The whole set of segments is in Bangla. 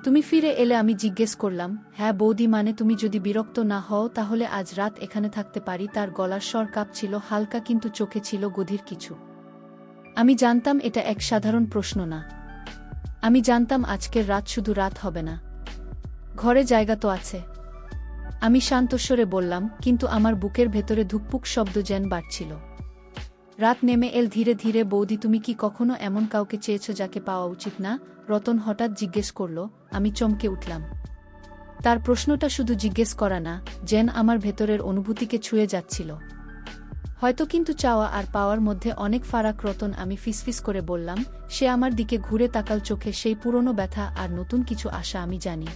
তুমি ফিরে এলে আমি জিজ্ঞেস করলাম, হ্যাঁ বৌদি, মানে তুমি যদি বিরক্ত না হও তাহলে আজ রাত এখানে থাকতে পারি। তার গলার স্বর কাঁপছিল হালকা, কিন্তু চোখে ছিল গভীর কিছু। আমি জানতাম এটা এক সাধারণ প্রশ্ন না। আমি জানতাম আজকের রাত শুধু রাত হবে না, ঘরে জায়গা তো আছে। আমি শান্তস্বরে বললাম, কিন্তু আমার বুকের ভেতরে ধুকপুক শব্দ যেন বাড়ছিল। রাত নেমে এল ধীরে ধীরে। বৌদি, তুমি কি কখনো এমন কাউকে চেয়েছ যাকে পাওয়া উচিত না? রতন হঠাৎ জিজ্ঞেস করল। আমি চমকে উঠলাম। তার প্রশ্নটা শুধু জিজ্ঞেস করা না, যেন আমার ভেতরের অনুভূতিকে ছুঁয়ে যাচ্ছিল। হয়তো, কিন্তু চাওয়া আর পাওয়ার মধ্যে অনেক ফারাক রতন। আমি ফিসফিস করে বললাম। সে আমার দিকে ঘুরে তাকাল, চোখে সেই পুরনো ব্যথা আর নতুন কিছু আশা। আমি জানি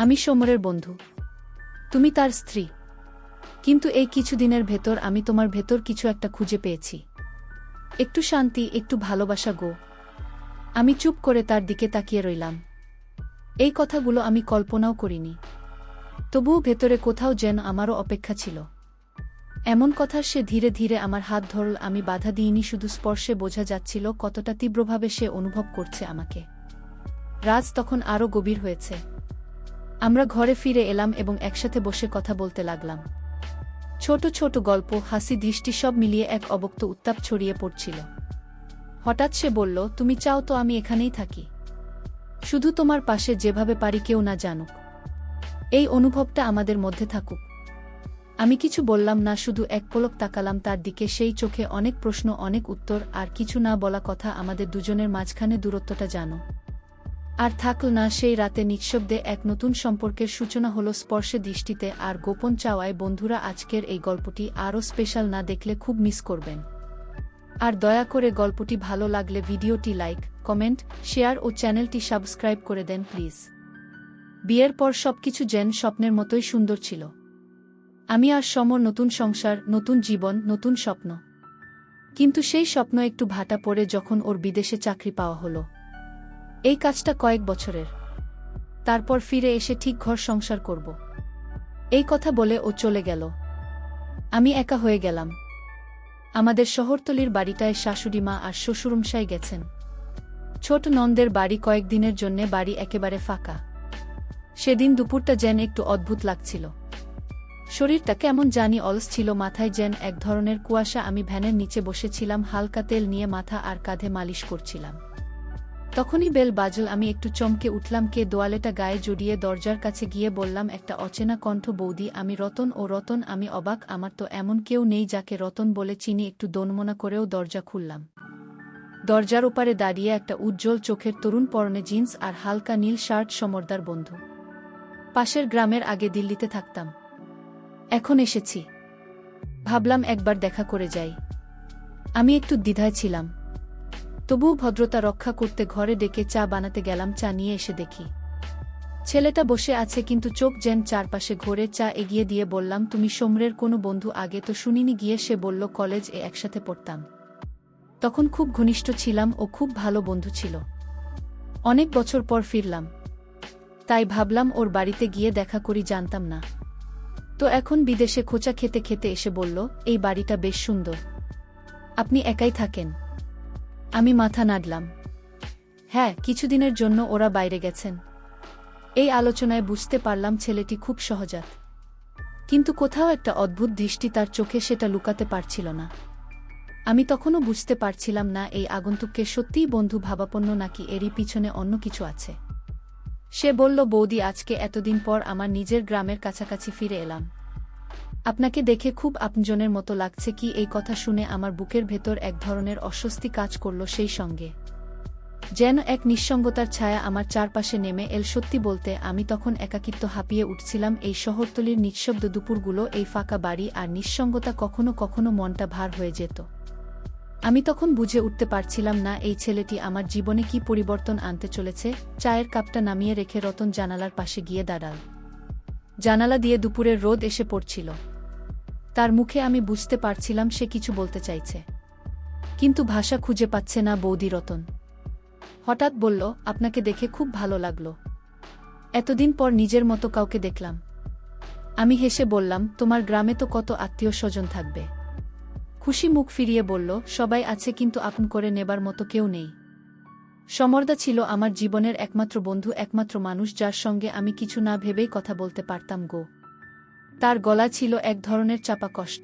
আমি সমরের বন্ধু, তুমি তার স্ত্রী, কিন্তু এই কিছুদিনের ভেতর আমি তোমার ভেতর কিছু একটা খুঁজে পেয়েছি। একটু শান্তি, একটু ভালোবাসা গো। আমি চুপ করে তার দিকে তাকিয়ে রইলাম। এই কথাগুলো আমি কল্পনাও করিনি, তবুও ভেতরে কোথাও যেন আমারও অপেক্ষা ছিল। এমন কথা। সে ধীরে ধীরে আমার হাত ধরল। আমি বাধা দিইনি, শুধু স্পর্শে বোঝা যাচ্ছিল কতটা তীব্রভাবে সে অনুভব করছে আমাকে। রাজ তখন আরও গভীর হয়েছে। আমরা ঘরে ফিরে এলাম এবং একসাথে বসে কথা বলতে লাগলাম। ছোট ছোট গল্প, হাসি, দৃষ্টি সব মিলিয়ে এক অবক্ত উত্তাপ ছড়িয়ে পড়ছিল। হঠাৎ সে বলল, তুমি চাও তো আমি এখানেই থাকি, শুধু তোমার পাশে, যেভাবে পারি, কেউ না জানুক। এই অনুভবটা আমাদের মধ্যে থাকুক। আমি কিছু বললাম না, শুধু এক পলক তাকালাম তার দিকে। সেই চোখে অনেক প্রশ্ন, অনেক উত্তর, আর কিছু না বলা কথা। আমাদের দুজনের মাঝখানে দূরত্বটা জানো আর থাকল না। সেই রাতে নিঃশব্দে এক নতুন সম্পর্কের সূচনা হলো, স্পর্শে, দৃষ্টিতে আর গোপন চাওয়ায়। বন্ধুরা, আজকের এই গল্পটি আরও স্পেশাল। না দেখলে খুব মিস করবেন। আর দয়া করে গল্পটি ভালো লাগলে ভিডিওটি লাইক, কমেন্ট, শেয়ার ও চ্যানেলটি সাবস্ক্রাইব করে দেন প্লিজ। বিয়ের পর সবকিছু যেন স্বপ্নের মতোই সুন্দর ছিল। আমি আর সমর, নতুন সংসার, নতুন জীবন, নতুন স্বপ্ন। কিন্তু সেই স্বপ্ন একটু ভাটা পড়ে যখন ওর বিদেশে চাকরি পাওয়া হলো। এই কাজটা কয়েক বছরের। তারপর ফিরে এসে ঠিক ঘর সংসার করব, এই কথা বলে ও চলে গেল। আমি একা হয়ে গেলাম। আমাদের শহরতলির বাড়িটায় শাশুড়িমা আর শ্বশুরমশাই গেছেন। ছোট নন্দের বাড়ি কয়েকদিনের জন্যে, বাড়ি একেবারে ফাঁকা। সেদিন দুপুরটা যেন একটু অদ্ভুত লাগছিল। শরীরটা কেমন জানি অলস ছিল, মাথায় যেন এক ধরনের কুয়াশা। আমি ভ্যানের নিচে বসেছিলাম, হালকা তেল নিয়ে মাথা আর কাঁধে মালিশ করছিলাম। তখনই বেল বাজল। আমি একটু চমকে উঠলাম। কে? দোয়ালেটা গায়ে জড়িয়ে দরজার কাছে গিয়ে বললাম, একটা অচেনা কণ্ঠ। বৌদি, আমি রতন। ও রতন? আমি অবাক। আমার তো এমন কেউ নেই যাকে রতন বলে চিনি। একটু দোনমনা করেও দরজা খুললাম। দরজার ওপারে দাঁড়িয়ে একটা উজ্জ্বল চোখের তরুণ, পরনে জিন্স আর হালকা নীল শার্ট, সমরদার বন্ধু। পাশের গ্রামের, আগে দিল্লিতে থাকতাম, এখন এসেছি। ভাবলাম একবার দেখা করে যাই। আমি একটু দ্বিধায় ছিলাম, তবুও ভদ্রতা রক্ষা করতে ঘরে ডেকে চা বানাতে গেলাম। চা নিয়ে এসে দেখি ছেলেটা বসে আছে, কিন্তু চোখ যেন চারপাশে ঘোরে। চা এগিয়ে দিয়ে বললাম, তুমি সমরের কোনো বন্ধু? আগে তো শুনিনি। গিয়ে সে বলল, কলেজ এ একসাথে পড়তাম, তখন খুব ঘনিষ্ঠ ছিলাম। ও খুব ভালো বন্ধু ছিল। অনেক বছর পর ফিরলাম, তাই ভাবলাম ওর বাড়িতে গিয়ে দেখা করি। জানতাম না তো এখন বিদেশে। খোঁচা খেতে খেতে এসে বলল, এই বাড়িটা বেশ সুন্দর, আপনি একাই থাকেন? আমি মাথা নাড়লাম। হ্যাঁ, কিছুদিনের জন্য ওরা বাইরে গেছেন। এই আলোচনায় বুঝতে পারলাম ছেলেটি খুব সহজাত, কিন্তু কোথাও একটা অদ্ভুত দৃষ্টি তার চোখে, সেটা লুকাতে পারছিল না। আমি তখনও বুঝতে পারছিলাম না এই আগন্তুককে সত্যিই বন্ধু ভাবাপন্ন নাকি এরই পিছনে অন্য কিছু আছে। সে বলল, বৌদি, আজকে এতদিন পর আমার নিজের গ্রামের কাছাকাছি ফিরে এলাম। আপনাকে দেখে খুব আপনজনের মতো লাগছে। কি? এই কথা শুনে আমার বুকের ভেতর এক ধরনের অস্বস্তি কাজ করল। সেই সঙ্গে যেন এক নিঃসঙ্গতার ছায়া আমার চারপাশে নেমে এল। সত্যি বলতে, আমি তখন একাকিত্ব হাঁপিয়ে উঠছিলাম। এই শহরতলির নিঃশব্দ দুপুরগুলো, এই ফাঁকা বাড়ি আর নিঃসঙ্গতা, কখনো কখনো মনটা ভার হয়ে যেত। আমি তখন বুঝে উঠতে পারছিলাম না এই ছেলেটি আমার জীবনে কি পরিবর্তন আনতে চলেছে। চায়ের কাপটা নামিয়ে রেখে রতন জানালার পাশে গিয়ে দাঁড়াল। জানালা দিয়ে দুপুরের রোদ এসে পড়ছিল। তার মুখে আমি বুঝতে পারছিলাম সে কিছু বলতে চাইছে, কিন্তু ভাষা খুঁজে পাচ্ছে না। বৌদি, রতন হঠাৎ বলল, আপনাকে দেখে খুব ভালো লাগলো। এতদিন পর নিজের মতো কাউকে দেখলাম। আমি হেসে বললাম, তোমার গ্রামে তো কত আত্মীয় স্বজন থাকবে। খুশি মুখ ফিরিয়ে বলল, সবাই আছে, কিন্তু আপন করে নেবার মতো কেউ নেই। সমরদা ছিল আমার জীবনের একমাত্র বন্ধু, একমাত্র মানুষ যার সঙ্গে আমি কিছু না ভেবেই কথা বলতে পারতাম গো। তার গলা ছিল এক ধরনের চাপা কষ্ট।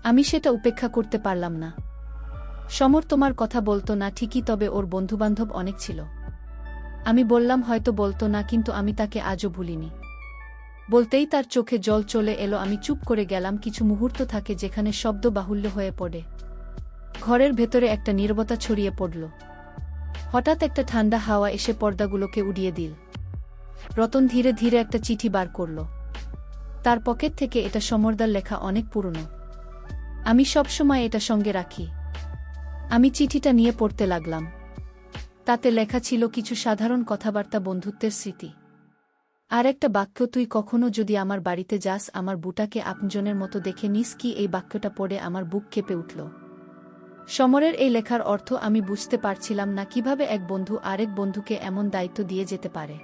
আমি সেটা উপেক্ষা করতে পারলাম না। সমর তোমার কথা বলতো না ঠিকই, তবে ওর বন্ধুবান্ধব অনেক ছিল। আমি বললাম হয়তো বলতো না, কিন্তু আমি তাকে আজও ভুলিনি। বলতেই তার চোখে জল চলে এলো। আমি চুপ করে গেলাম। কিছু মুহূর্ত থাকে যেখানে শব্দ বাহুল্য হয়ে পড়ে। ঘরের ভেতরে একটা নীরবতা ছড়িয়ে পড়ল। হঠাৎ একটা ঠান্ডা হাওয়া এসে পর্দাগুলোকে উড়িয়ে দিল। রতন ধীরে ধীরে একটা চিঠি বার করল। তার পকেট থেকে। এটা সমরদার লেখা, অনেক পুরনো। আমি সবসময় এটা সঙ্গে রাখি। আমি চিঠিটা নিয়ে পড়তে লাগলাম। তাতে লেখা ছিল কিছু সাধারণ কথাবার্তা, বন্ধুত্বের স্মৃতি। আর একটা বাক্য, তুই কখনো যদি আমার বাড়িতে যাস আমার বুটাকে আপনজনের মতো দেখে নিস। কি এই বাক্যটা পড়ে আমার বুক কেঁপে উঠল। সমরের এই লেখার অর্থ আমি বুঝতে পারছিলাম না, কিভাবে এক বন্ধু আরেক বন্ধুকে এমন দায়িত্ব দিয়ে যেতে পারে।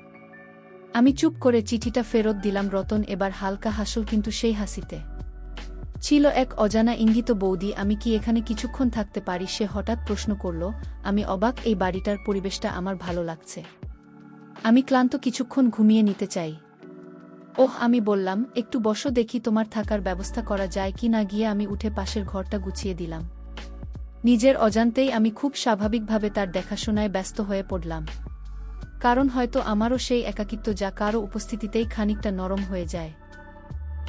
আমি চুপ করে চিঠিটা ফেরত দিলাম। রতন এবার হালকা হাসল, কিন্তু সেই হাসিতে ছিল এক অজানা ইঙ্গিত। বৌদি, আমি কি এখানে কিছুক্ষণ থাকতে পারি? সে হঠাৎ প্রশ্ন করল। আমি অবাক। এই বাড়িটার পরিবেশটা আমার ভালো লাগছে। আমি ক্লান্ত, কিছুক্ষণ ঘুমিয়ে নিতে চাই। ওহ, আমি বললাম, একটু বসো, দেখি তোমার থাকার ব্যবস্থা করা যায় কি না। গিয়ে আমি উঠে পাশের ঘরটা গুছিয়ে দিলাম। নিজের অজান্তেই আমি খুব স্বাভাবিকভাবে তার দেখাশোনায় ব্যস্ত হয়ে পড়লাম। কারণ হয়তো আমারও সেই একাকিত্ব যা কারও উপস্থিতিতেই খানিকটা নরম হয়ে যায়।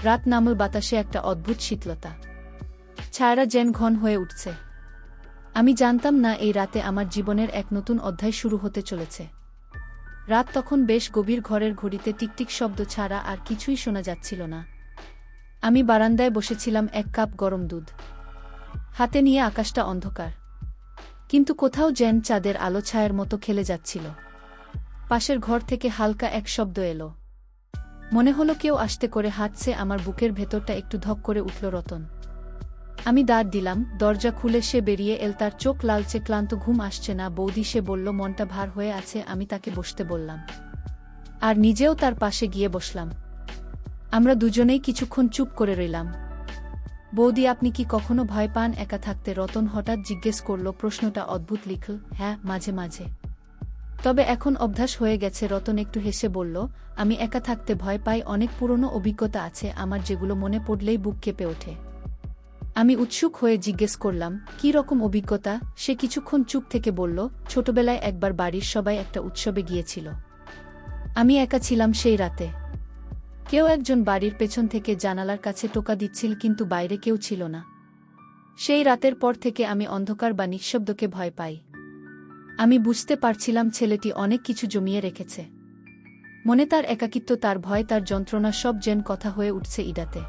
রাত নামল, বাতাসে একটা অদ্ভুত শীতলতা। ছায়ারা যেন ঘন হয়ে উঠছে। আমি জানতাম না এই রাতে আমার জীবনের এক নতুন অধ্যায় শুরু হতে চলেছে। রাত তখন বেশ গভীর। ঘরের ঘড়িতে টিকটিক শব্দ ছাড়া আর কিছুই শোনা যাচ্ছিল না। আমি বারান্দায় বসেছিলাম, এক কাপ গরম দুধ হাতে নিয়ে। আকাশটা অন্ধকার, কিন্তু কোথাও যেন চাঁদের আলো ছায়ার মতো খেলে যাচ্ছিল। পাশের ঘর থেকে হালকা এক শব্দ এলো। মনে হলো কেউ আস্তে করে হাঁটছে। আমার বুকের ভেতরটা একটু ধক করে উঠল। রতন। আমি দাঁড় দিলাম। দরজা খুলে সে বেরিয়ে এল। তার চোখ লালচে, ক্লান্ত, ঘুম আসছে না। বৌদি, সে বলল, মনটা ভার হয়ে আছে। আমি তাকে বসতে বললাম, আর নিজেও তার পাশে গিয়ে বসলাম। আমরা দুজনেই কিছুক্ষণ চুপ করে রইলাম। বৌদি, আপনি কি কখনো ভয় পান একা থাকতে? রতন হঠাৎ জিজ্ঞেস করল। প্রশ্নটা অদ্ভুত লিখল। হ্যাঁ, মাঝে মাঝে, তবে এখন অভ্যাস হয়ে গেছে। রতন একটু হেসে বলল, আমি একা থাকতে ভয় পাই। অনেক পুরনো অভিজ্ঞতা আছে আমার, যেগুলো মনে পড়লেই বুক কেঁপে ওঠে। আমি উৎসুক হয়ে জিজ্ঞেস করলাম, কী রকম অভিজ্ঞতা? সে কিছুক্ষণ চুপ থেকে বলল, ছোটবেলায় একবার বাড়ির সবাই একটা উৎসবে গিয়েছিল। আমি একা ছিলাম সেই রাতে। কেউ একজন বাড়ির পেছন থেকে জানালার কাছে টোকা দিচ্ছিল, কিন্তু বাইরে কেউ ছিল না। সেই রাতের পর থেকে আমি অন্ধকার বা নিঃশব্দকে ভয় পাই। আমি বুঝতে পারছিলাম ছেলেটি অনেক কিছু জমিয়ে রেখেছে মনে। তার একাকিত্ব, তার ভয়, তার যন্ত্রণা, সব যেন কথা হয়ে উঠছে ইডাতে।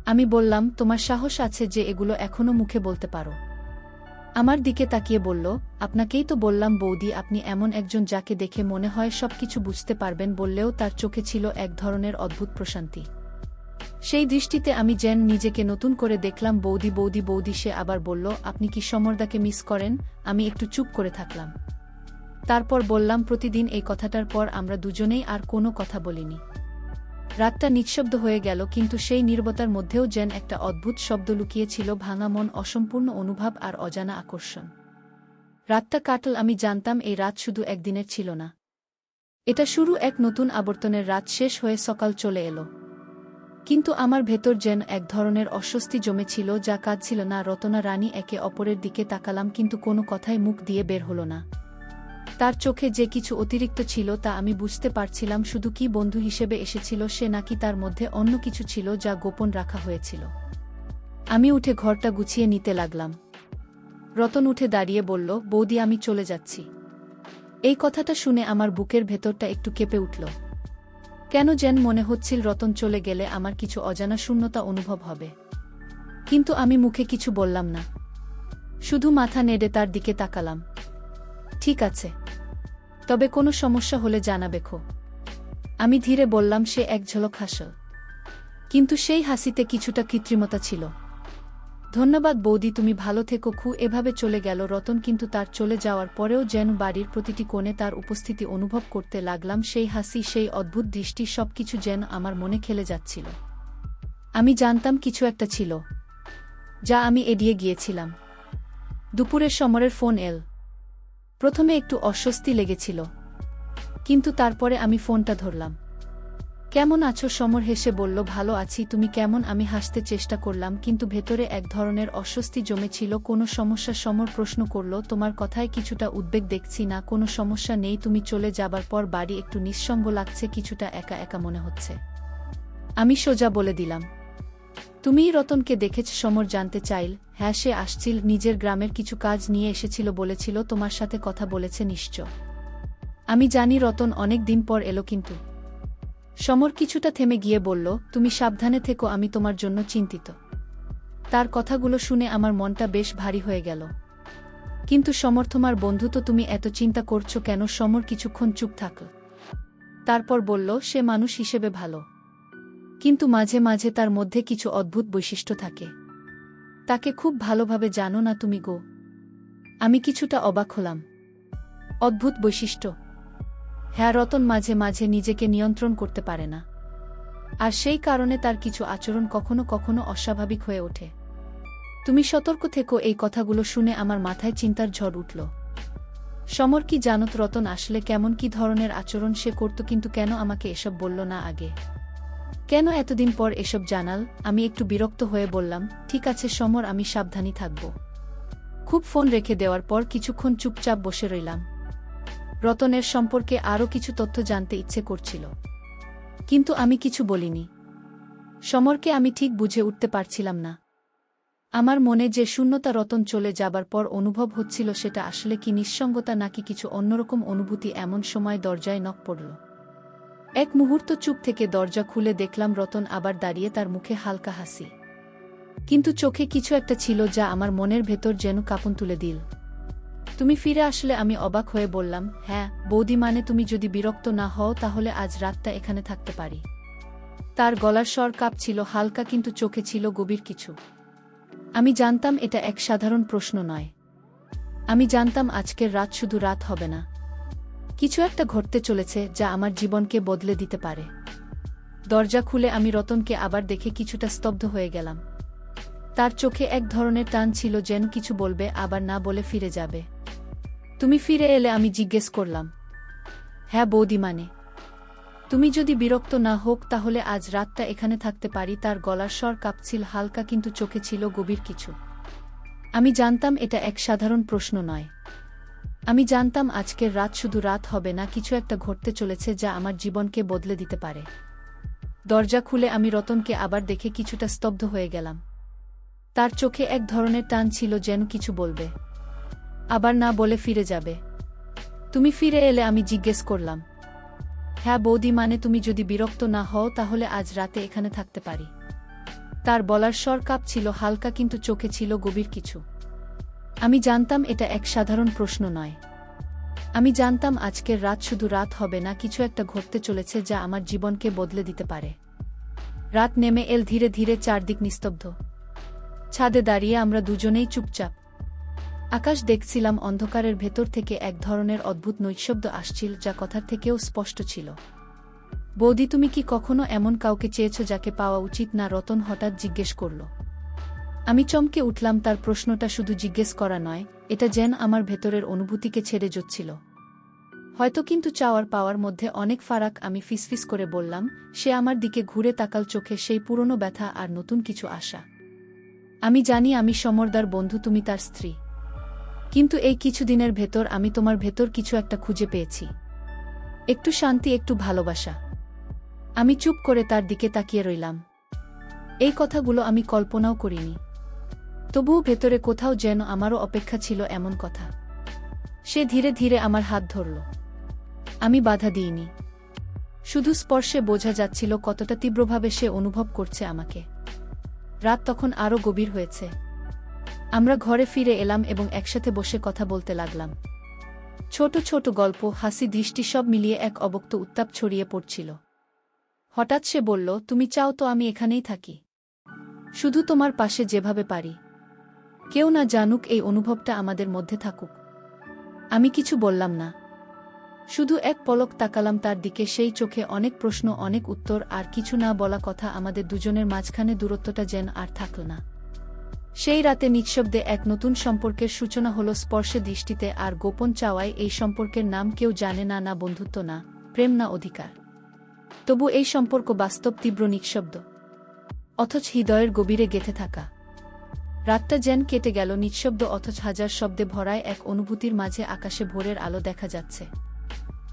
আমি বললাম, তোমার সাহস আছে যে এগুলো এখনো মুখে বলতে পারো? আমার দিকে তাকিয়ে বলল, আপনাকেই তো বললাম বৌদি, আপনি এমন একজন যাকে দেখে মনে হয় সবকিছু বুঝতে পারবেন। বললেও তার চোখে ছিল এক ধরনের অদ্ভুত প্রশান্তি। সেই দৃষ্টিতে আমি যেন নিজেকে নতুন করে দেখলাম। বৌদি, বৌদি, বৌদি। সে আবার বলল, আপনি কি সমরদাকে মিস করেন? আমি একটু চুপ করে থাকলাম। তারপর বললাম, প্রতিদিন। এই কথাটার পর আমরা দুজনেই আর কোনো কথা বলিনি। রাতটা নিঃশব্দ হয়ে গেল, কিন্তু সেই নীরবতার মধ্যেও যেন একটা অদ্ভুত শব্দ লুকিয়েছিল। ভাঙা মন, অসম্পূর্ণ অনুভব আর অজানা আকর্ষণ। রাতটা কাটল। আমি জানতাম এই রাত শুধু একদিনের ছিল না। এটা শুরু এক নতুন আবর্তনের। রাত শেষ হয়ে সকাল চলে এলো, কিন্তু আমার ভেতর যেন এক ধরনের অস্বস্তি জমেছিল যা কাঁদছিল না। রতনা রানী একে অপরের দিকে তাকালাম, কিন্তু কোনো কথাই মুখ দিয়ে বের হলো না। তার চোখে যে কিছু অতিরিক্ত ছিল তা আমি বুঝতে পারছিলাম। শুধু কি বন্ধু হিসেবে এসেছিল সে, নাকি তার মধ্যে অন্য কিছু ছিল যা গোপন রাখা হয়েছিল। আমি উঠে ঘরটা গুছিয়ে নিতে লাগলাম। রতন উঠে দাঁড়িয়ে বলল, বৌদি, আমি চলে যাচ্ছি। এই কথাটা শুনে আমার বুকের ভেতরটা একটু কেঁপে উঠল। কেন যেন মনে হচ্ছিল রতন চলে গেলে আমার কিছু অজানা শূন্যতা অনুভব হবে। কিন্তু আমি মুখে কিছু বললাম না, শুধু মাথা নেড়ে তার দিকে তাকালাম। ঠিক আছে, তবে কোনো সমস্যা হলে জানাবে খো। আমি ধীরে বললাম। সে এক ঝলক হাসল, কিন্তু সেই হাসিতে কিছুটা কৃত্রিমতা ছিল। ধন্যবাদ বৌদি, তুমি ভালো থেকো। খু এভাবে চলে গেল রতন, কিন্তু তার চলে যাওয়ার পরেও যেন বাড়ির প্রতিটি কোণে তার উপস্থিতি অনুভব করতে লাগলাম। সেই হাসি, সেই অদ্ভুত দৃষ্টি, সবকিছু যেন আমার মনে খেলে যাচ্ছিল। আমি জানতাম কিছু একটা ছিল যা আমি এড়িয়ে গিয়েছিলাম। দুপুরে সমরের ফোন এল। প্রথমে একটু অস্বস্তি লেগেছিল, কিন্তু তারপরে আমি ফোনটা ধরলাম। কেমন আছো? সমর হেসে বলল, ভালো আছি, তুমি কেমন? আমি হাসতে চেষ্টা করলাম, কিন্তু ভেতরে এক ধরনের অস্বস্তি জমেছিল। কোনো সমস্যা? সমর প্রশ্ন করল। তোমার কথায় কিছুটা উদ্বেগ দেখছি। না, কোনো সমস্যা নেই। তুমি চলে যাবার পর বাড়ি একটু নিঃসঙ্গ লাগছে, কিছুটা একা একা মনে হচ্ছে। আমি সোজা বলে দিলাম। তুমিই রতনকে দেখেছ? সমর জানতে চাইল। হ্যাঁ, সে আসছিল, নিজের গ্রামের কিছু কাজ নিয়ে এসেছিল, বলেছিল তোমার সাথে কথা বলেছে নিশ্চয়। আমি জানি রতন অনেক দিন পর এলো, কিন্তু সমর কিছুটা থেমে গিয়ে বলল, তুমি সাবধানে থেকো, আমি তোমার জন্য চিন্তিত। তার কথাগুলো শুনে আমার মনটা বেশ ভারী হয়ে গেল। কিন্তু সমর, তোমার বন্ধু তো, তুমি এত চিন্তা করছো কেন? সমর কিছুক্ষণ চুপ থাকল, তারপর বলল, সে মানুষ হিসেবে ভালো, কিন্তু মাঝে মাঝে তার মধ্যে কিছু অদ্ভুত বৈশিষ্ট্য থাকে। তাকে খুব ভালোভাবে জানো না তুমি গো? আমি কিছুটা অবাক হলাম। অদ্ভুত বৈশিষ্ট্য? হ্যাঁ, রতন মাঝে মাঝে নিজেকে নিয়ন্ত্রণ করতে পারে না, আর সেই কারণে তার কিছু আচরণ কখনো কখনো অস্বাভাবিক হয়ে ওঠে। তুমি সতর্ক থেকো। এই কথাগুলো শুনে আমার মাথায় চিন্তার ঝড় উঠল। সমর কি জানত রতন আসলে কেমন, কি ধরনের আচরণ সে করত? কিন্তু কেন আমাকে এসব বলল না আগে? কেন এতদিন পর এসব জানাল? আমি একটু বিরক্ত হয়ে বললাম, ঠিক আছে সমর, আমি সাবধানী থাকব। খুব ফোন রেখে দেওয়ার পর কিছুক্ষণ চুপচাপ বসে রইলাম। রতনের সম্পর্কে আরও কিছু তথ্য জানতে ইচ্ছে করছিল, কিন্তু আমি কিছু বলিনি। সমরকে আমি ঠিক বুঝে উঠতে পারছিলাম না। আমার মনে যে শূন্যতা রতন চলে যাবার পর অনুভব হচ্ছিল, সেটা আসলে কি নিঃসঙ্গতা নাকি কিছু অন্যরকম অনুভূতি? এমন সময় দরজায় নক পড়ল। এক মুহূর্ত চুপ থেকে দরজা খুলে দেখলাম রতন আবার দাঁড়িয়ে, তার মুখে হালকা হাসি, কিন্তু চোখে কিছু একটা ছিল যা আমার মনের ভেতর যেন কাঁপন তুলে দিল। তুমি ফিরে আসলে? আমি অবাক হয়ে বললাম, হ্যাঁ বৌদি, মানে তুমি যদি বিরক্ত না হও তাহলে আজ রাতটা এখানে থাকতে পারি। তার গলার স্বর কাঁপছিল হালকা, কিন্তু চোখে ছিল গভীর কিছু। আমি জানতাম এটা এক সাধারণ প্রশ্ন নয়। আমি জানতাম আজকের রাত শুধু রাত হবে না, কিছু একটা ঘটতে চলেছে যা আমার জীবনকে বদলে দিতে পারে। দরজা খুলে আমি রতনকে আবার দেখে কিছুটা স্তব্ধ হয়ে গেলাম। তার চোখে এক ধরনের টান ছিল, যেন কিছু বলবে আবার না বলে ফিরে যাবে। তুমি ফিরে এলে? আমি জিজ্ঞেস করলাম। হ্যাঁ বৌদি, মানে তুমি যদি বিরক্ত না হোক তাহলে আজ রাতটা এখানে থাকতে পারি। তার গলার স্বর কাঁপছিল হালকা, কিন্তু চোখে ছিল গভীর কিছু। আমি জানতাম এটা এক সাধারণ প্রশ্ন নয়। আমি জানতাম আজকের রাত শুধু রাত হবে না, কিছু একটা ঘটতে চলেছে যা আমার জীবনকে বদলে দিতে পারে। দরজা খুলে আমি রতনকে আবার দেখে কিছুটা স্তব্ধ হয়ে গেলাম। তার চোখে এক ধরনের টান ছিল, যেন কিছু বলবে আবার না বলে ফিরে যাবে। তুমি ফিরে এলে? আমি জিজ্ঞেস করলাম। হ্যাঁ বৌদি, মানে তুমি যদি বিরক্ত না হও তাহলে আজ রাতে এখানে থাকতে পারি। তার বলার স্বর কাঁপছিল হালকা, কিন্তু চোখে ছিল গভীর কিছু। আমি জানতাম এটা এক সাধারণ প্রশ্ন নয়। আমি জানতাম আজকের রাত শুধু রাত হবে না, কিছু একটা ঘটতে চলেছে যা আমার জীবনকে বদলে দিতে পারে। রাত নেমে এল ধীরে ধীরে, চারদিক নিস্তব্ধ। ছাদে দাঁড়িয়ে আমরা দুজনেই চুপচাপ আকাশ দেখছিলাম। অন্ধকারের ভেতর থেকে এক ধরনের অদ্ভুত নৈশব্দ আসছিল, যা কথার থেকেও স্পষ্ট ছিল। বৌদি, তুমি কি কখনো এমন কাউকে চেয়েছ যাকে পাওয়া উচিত না? রতন হঠাৎ জিজ্ঞেস করল। আমি চমকে উঠলাম। তার প্রশ্নটা শুধু জিজ্ঞেস করা নয়, এটা যেন আমার ভেতরের অনুভূতিকে ছেড়ে যাচ্ছিল। হয়তো, কিন্তু চাওয়ার পাওয়ার মধ্যে অনেক ফারাক। আমি ফিসফিস করে বললাম। সে আমার দিকে ঘুরে তাকাল, চোখে সেই পুরনো ব্যথা আর নতুন কিছু আশা। আমি জানি আমি সমরদার বন্ধু, তুমি তার স্ত্রী, কিন্তু এই কিছুদিনের ভেতর আমি তোমার ভেতর কিছু একটা খুঁজে পেয়েছি। একটু শান্তি, একটু ভালোবাসা। আমি চুপ করে তার দিকে তাকিয়ে রইলাম। এই কথাগুলো আমি কল্পনাও করিনি, তবুও ভেতরে কোথাও যেন আমারও অপেক্ষা ছিল এমন কথা। সে ধীরে ধীরে আমার হাত ধরল। আমি বাধা দিইনি, শুধু স্পর্শে বোঝা যাচ্ছিল কতটা তীব্রভাবে সে অনুভব করছে আমাকে। রাত তখন আরও গভীর হয়েছে। আমরা ঘরে ফিরে এলাম এবং একসাথে বসে কথা বলতে লাগলাম। ছোট ছোট গল্প, হাসি, দৃষ্টি সব মিলিয়ে এক অবক্ত উত্তাপ ছড়িয়ে পড়ছিল। হঠাৎ সে বলল, তুমি চাও তো আমি এখানেই থাকি, শুধু তোমার পাশে যেভাবে পারি। কেউ না জানুক, এই অনুভবটা আমাদের মধ্যে থাকুক। আমি কিছু বললাম না, শুধু এক পলক তাকালাম তার দিকে। সেই চোখে অনেক প্রশ্ন, অনেক উত্তর, আর কিছু না বলা কথা। আমাদের দুজনের মাঝখানে দূরত্বটা যেন আর থাকল না। সেই রাতে নিঃশব্দে এক নতুন সম্পর্কের সূচনা হলো, স্পর্শে, দৃষ্টিতে আর গোপন চাওয়ায়। এই সম্পর্কের নাম কেউ জানে না, না বন্ধুত্ব, না প্রেম, না অধিকার। তবু এই সম্পর্ক বাস্তব, তীব্র, নিঃশব্দ, অথচ হৃদয়ের গভীরে গেঁথে থাকা। রাতটা যেন কেটে গেল নিঃশব্দ, অথচ হাজার শব্দে ভরায় এক অনুভূতির মাঝে। আকাশে ভোরের আলো দেখা যাচ্ছে,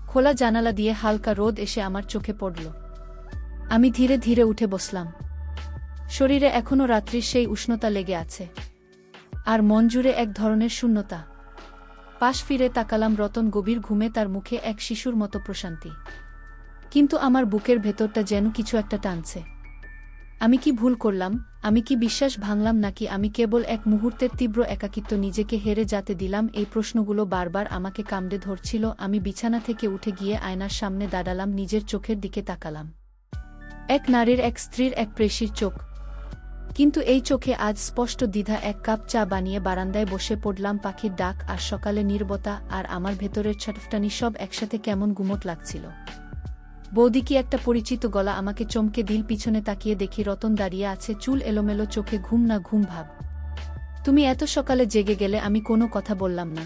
খোলা জানালা দিয়ে হালকা রোদ এসে আমার চোখে পড়ল। আমি ধীরে ধীরে উঠে বসলাম। শরীরে এখনও রাত্রির সেই উষ্ণতা লেগে আছে, আর মন জুড়ে এক ধরনের শূন্যতা। পাশ ফিরে তাকালাম রতন গভীর ঘুমে, তার মুখে এক শিশুর মতো প্রশান্তি। কিন্তু আমার বুকের ভেতরটা যেন কিছু একটা টানছে। আমি কি ভুল করলাম? আমি কি বিশ্বাস ভাঙলাম, নাকি আমি কেবল এক মুহূর্তের তীব্র একাকিত্ব নিজেকে হেরে যেতে দিলাম? এই প্রশ্নগুলো বারবার আমাকে কামড়ে ধরছিল। আমি বিছানা থেকে উঠে গিয়ে আয়নার সামনে দাঁড়ালাম, নিজের চোখের দিকে তাকালাম। এক নারীর, এক স্ত্রীর, এক প্রেষীর চোখ। কিন্তু এই চোখে আজ স্পষ্ট দ্বিধা। এক কাপ চা বানিয়ে বারান্দায় বসে পড়লাম। পাখির ডাক আর সকালে নীরবতা আর আমার ভেতরের ছটফটানি সব একসাথে কেমন গুমোট লাগছিল। বৌদি, কি একটা পরিচিত গলা আমাকে চমকে দিল। পিছনে তাকিয়ে দেখি রতন দাঁড়িয়ে আছে, চুল এলোমেলো, চোখে ঘুম না ঘুম ভাব। তুমি এত সকালে জেগে গেলে? আমি কোনো কথা বললাম না,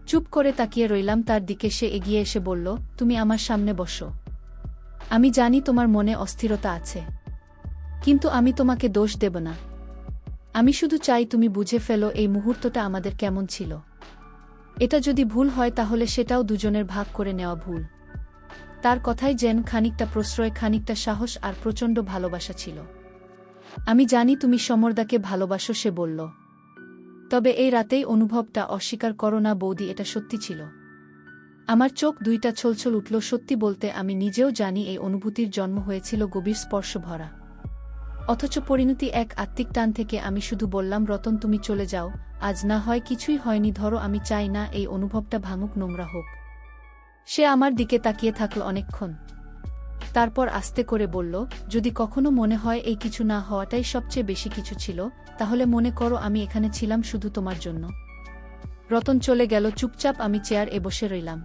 চুপ করে তাকিয়ে রইলাম তার দিকে। সে এগিয়ে এসে বলল, তুমি আমার সামনে বসো। আমি জানি তোমার মনে অস্থিরতা আছে, কিন্তু আমি তোমাকে দোষ দেব না। আমি শুধু চাই তুমি বুঝে ফেলো এই মুহূর্তটা আমাদের কেমন ছিল। এটা যদি ভুল হয় তাহলে সেটাও দুজনের ভাগ করে নেওয়া ভুল। তার কথায় যেন খানিকটা প্রশ্রয়, খানিকটা সাহস আর প্রচণ্ড ভালোবাসা ছিল। আমি জানি তুমি সমরদাকে ভালোবাসো, সে বলল। তবে এই রাতেই অনুভবটা অস্বীকার করো না বৌদি, এটা সত্যি ছিল। আমার চোখ দুইটা ছলছল উঠল। সত্যি বলতে আমি নিজেও জানি এই অনুভূতির জন্ম হয়েছিল গভীর স্পর্শ ভরা, অথচ পরিণতি এক আত্মিক টান থেকে। আমি শুধু বললাম, রতন তুমি চলে যাও, আজ না হয় কিছুই হয়নি, ধরো আমি চাই না এই অনুভবটা ভাঙুক, নোংরা হোক। সে আমার দিকে তাকিয়ে থাকল অনেকক্ষণ, তারপর আস্তে করে বলল, যদি কখনো মনে হয় এই কিছু না হওয়াটাই সবচেয়ে বেশি কিছু ছিল, তাহলে মনে করো আমি এখানে ছিলাম শুধু তোমার জন্য। রতন চলে গেল চুপচাপ। আমি চেয়ার এ বসে রইলাম।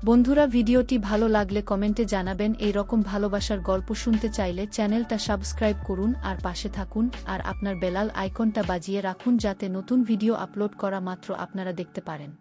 বন্ধুরা, ভিডিওটি ভালো লাগলে কমেন্টে জানাবেন। এই রকম ভালোবাসার গল্প শুনতে চাইলে চ্যানেলটা সাবস্ক্রাইব করুন আর পাশে থাকুন, আর আপনার বেলাল আইকনটা বাজিয়ে রাখুন যাতে নতুন ভিডিও আপলোড করা মাত্র আপনারা দেখতে পারেন।